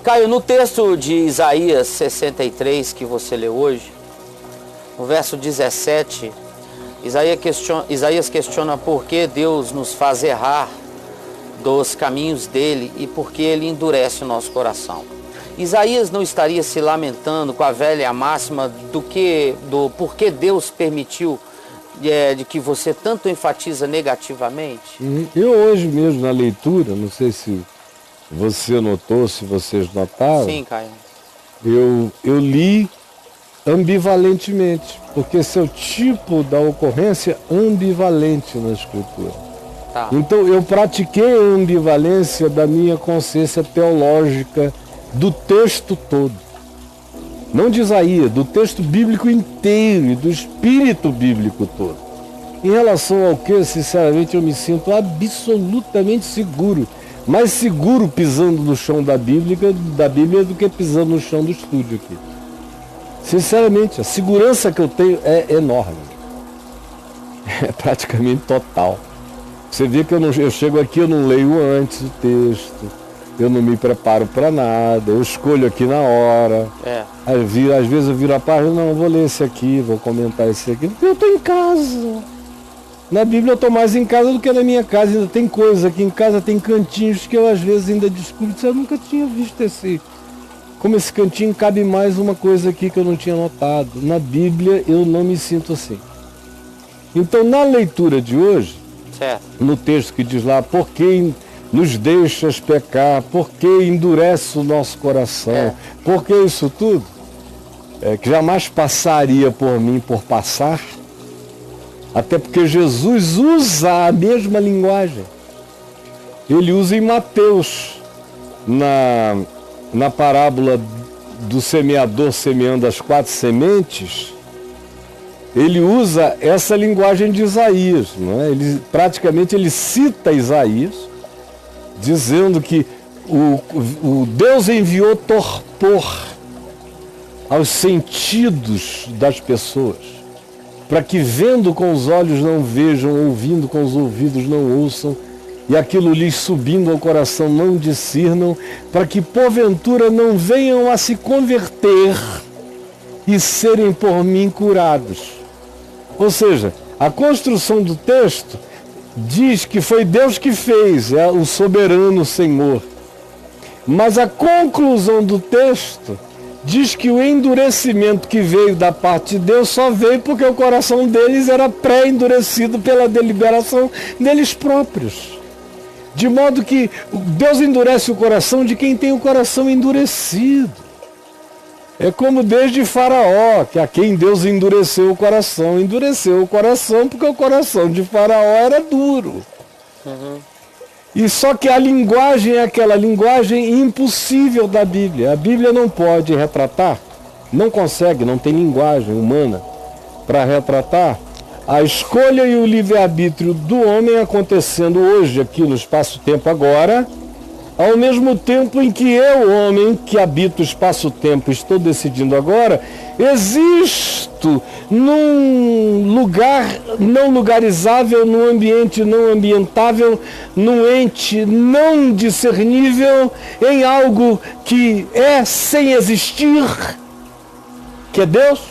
Caio, no texto de Isaías 63 que você leu hoje, no verso 17, Isaías questiona por que Deus nos faz errar dos caminhos dele e por que ele endurece o nosso coração. Isaías não estaria se lamentando com a velha máxima do por que Deus permitiu de que você tanto enfatiza negativamente? Eu hoje mesmo na leitura, não sei se você notou, se vocês notaram. Sim, Caio. Eu li ambivalentemente, porque esse é o tipo da ocorrência ambivalente na Escritura. Tá. Então eu pratiquei a ambivalência da minha consciência teológica do texto todo. Não de Isaías, do texto bíblico inteiro e do espírito bíblico todo. Em relação ao que, sinceramente, eu me sinto absolutamente seguro. Mais seguro pisando no chão da Bíblia do que pisando no chão do estúdio aqui. Sinceramente, a segurança que eu tenho é enorme. É praticamente total. Você vê que eu chego aqui, eu não leio antes o texto, eu não me preparo para nada, eu escolho aqui na hora. Às vezes eu viro a página, não, vou ler esse aqui, vou comentar esse aqui, porque eu estou em casa. Na Bíblia eu estou mais em casa do que na minha casa, ainda tem coisas aqui em casa, tem cantinhos que eu às vezes ainda descubro, eu nunca tinha visto como esse cantinho cabe mais uma coisa aqui que eu não tinha notado. Na Bíblia eu não me sinto assim. Então na leitura de hoje, certo, no texto que diz lá, por que nos deixas pecar, por que endurece o nosso coração, por que isso tudo, que jamais passaria por mim por passar, até porque Jesus usa a mesma linguagem. Ele usa em Mateus, na parábola do semeador semeando as 4 sementes, ele usa essa linguagem de Isaías, não é? Praticamente ele cita Isaías, dizendo que o Deus enviou torpor aos sentidos das pessoas, para que vendo com os olhos não vejam, ouvindo com os ouvidos não ouçam, e aquilo lhes subindo ao coração não discernam, para que porventura não venham a se converter e serem por mim curados. Ou seja, a construção do texto diz que foi Deus que fez, é o soberano Senhor. Mas a conclusão do texto diz que o endurecimento que veio da parte de Deus só veio porque o coração deles era pré-endurecido pela deliberação deles próprios. De modo que Deus endurece o coração de quem tem o coração endurecido. É como desde Faraó, que a quem Deus endureceu o coração porque o coração de Faraó era duro. E só que a linguagem é aquela linguagem impossível da Bíblia. A Bíblia não pode retratar, não consegue, não tem linguagem humana para retratar a escolha e o livre-arbítrio do homem acontecendo hoje, aqui no espaço-tempo agora, ao mesmo tempo em que eu, homem, que habito o espaço-tempo, estou decidindo agora, existo num lugar não lugarizável, num ambiente não ambientável, num ente não discernível, em algo que é sem existir, que é Deus,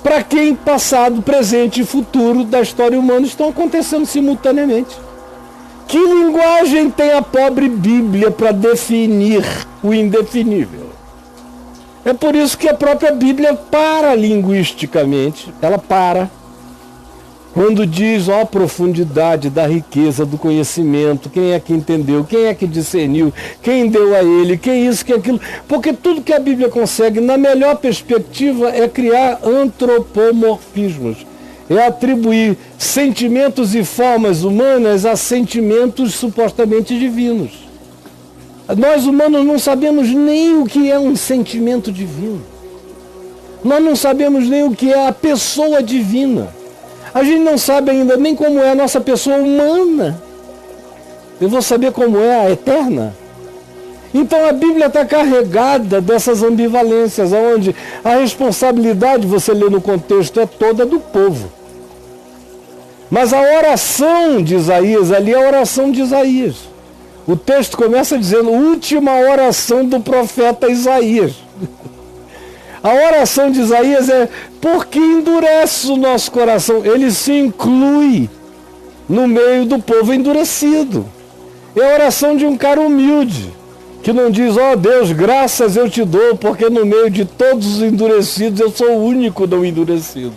para quem passado, presente e futuro da história humana estão acontecendo simultaneamente. Que linguagem tem a pobre Bíblia para definir o indefinível? É por isso que a própria Bíblia para linguisticamente, ela para. Quando diz, ó, a profundidade da riqueza do conhecimento, quem é que entendeu, quem é que discerniu, quem deu a ele, quem isso, quem aquilo. Porque tudo que a Bíblia consegue, na melhor perspectiva, é criar antropomorfismos. É atribuir sentimentos e formas humanas a sentimentos supostamente divinos. Nós humanos não sabemos nem o que é um sentimento divino. Nós não sabemos nem o que é a pessoa divina. A gente não sabe ainda nem como é a nossa pessoa humana. Eu vou saber como é a eterna. Então a Bíblia está carregada dessas ambivalências, onde a responsabilidade, você lê no contexto, é toda do povo. Mas a oração de Isaías ali é a oração de Isaías. O texto começa dizendo, última oração do profeta Isaías. A oração de Isaías é, porque endurece o nosso coração? Ele se inclui no meio do povo endurecido. É a oração de um cara humilde, que não diz, ó Deus, graças eu te dou, porque no meio de todos os endurecidos eu sou o único não endurecido.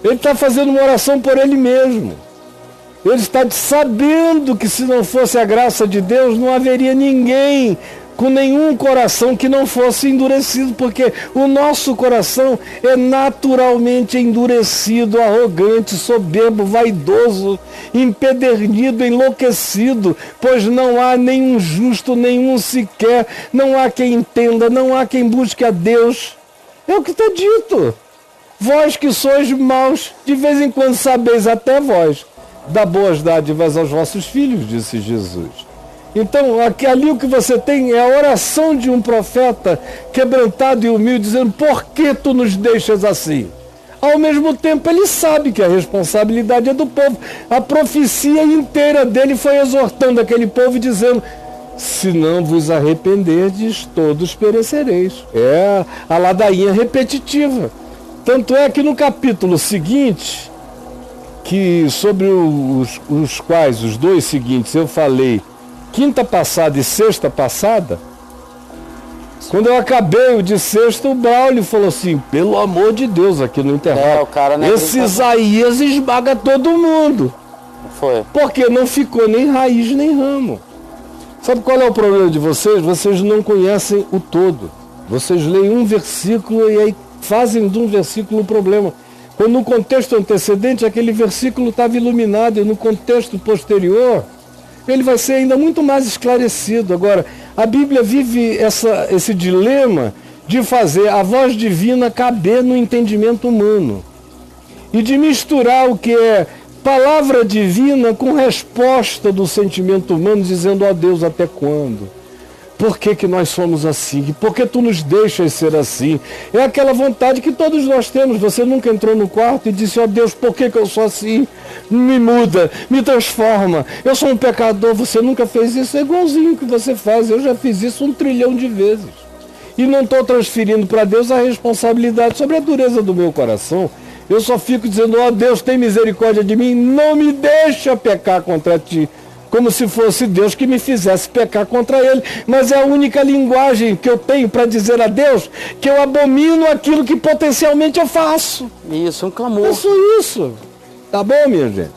Ele está fazendo uma oração por ele mesmo. Ele está sabendo que se não fosse a graça de Deus, não haveria ninguém com nenhum coração que não fosse endurecido, porque o nosso coração é naturalmente endurecido, arrogante, soberbo, vaidoso, empedernido, enlouquecido, pois não há nenhum justo, nenhum sequer, não há quem entenda, não há quem busque a Deus. É o que está dito. Vós que sois maus, de vez em quando sabeis até vós, dar boas dádivas aos vossos filhos, disse Jesus. Então, ali o que você tem é a oração de um profeta quebrantado e humilde, dizendo, por que tu nos deixas assim? Ao mesmo tempo, ele sabe que a responsabilidade é do povo. A profecia inteira dele foi exortando aquele povo e dizendo, se não vos arrependerdes, todos perecereis. É a ladainha repetitiva. Tanto é que no capítulo seguinte, que sobre os quais, os dois seguintes, eu falei, quinta passada e sexta passada, quando eu acabei o de sexta, o Braulio falou assim, pelo amor de Deus, aqui no intervalo, esse Isaías esmaga todo mundo. Foi. Porque não ficou nem raiz nem ramo. Sabe qual é o problema de vocês? Vocês não conhecem o todo. Vocês leem um versículo e aí fazem de um versículo um problema. Quando no contexto antecedente aquele versículo estava iluminado e no contexto posterior ele vai ser ainda muito mais esclarecido. Agora, a Bíblia vive esse dilema de fazer a voz divina caber no entendimento humano e de misturar o que é palavra divina com resposta do sentimento humano, dizendo, ó Deus, até quando? Por que que nós somos assim? Por que tu nos deixas ser assim? É aquela vontade que todos nós temos. Você nunca entrou no quarto e disse, ó Deus, por que que eu sou assim? Me muda, me transforma. Eu sou um pecador. Você nunca fez isso? É igualzinho que você faz. Eu já fiz isso 1 trilhão de vezes. E não estou transferindo para Deus a responsabilidade sobre a dureza do meu coração. Eu só fico dizendo, ó Deus, tem misericórdia de mim. Não me deixa pecar contra ti. Como se fosse Deus que me fizesse pecar contra ele. Mas é a única linguagem que eu tenho para dizer a Deus que eu abomino aquilo que potencialmente eu faço. Isso, um clamor. É só isso. Tá bom, minha gente?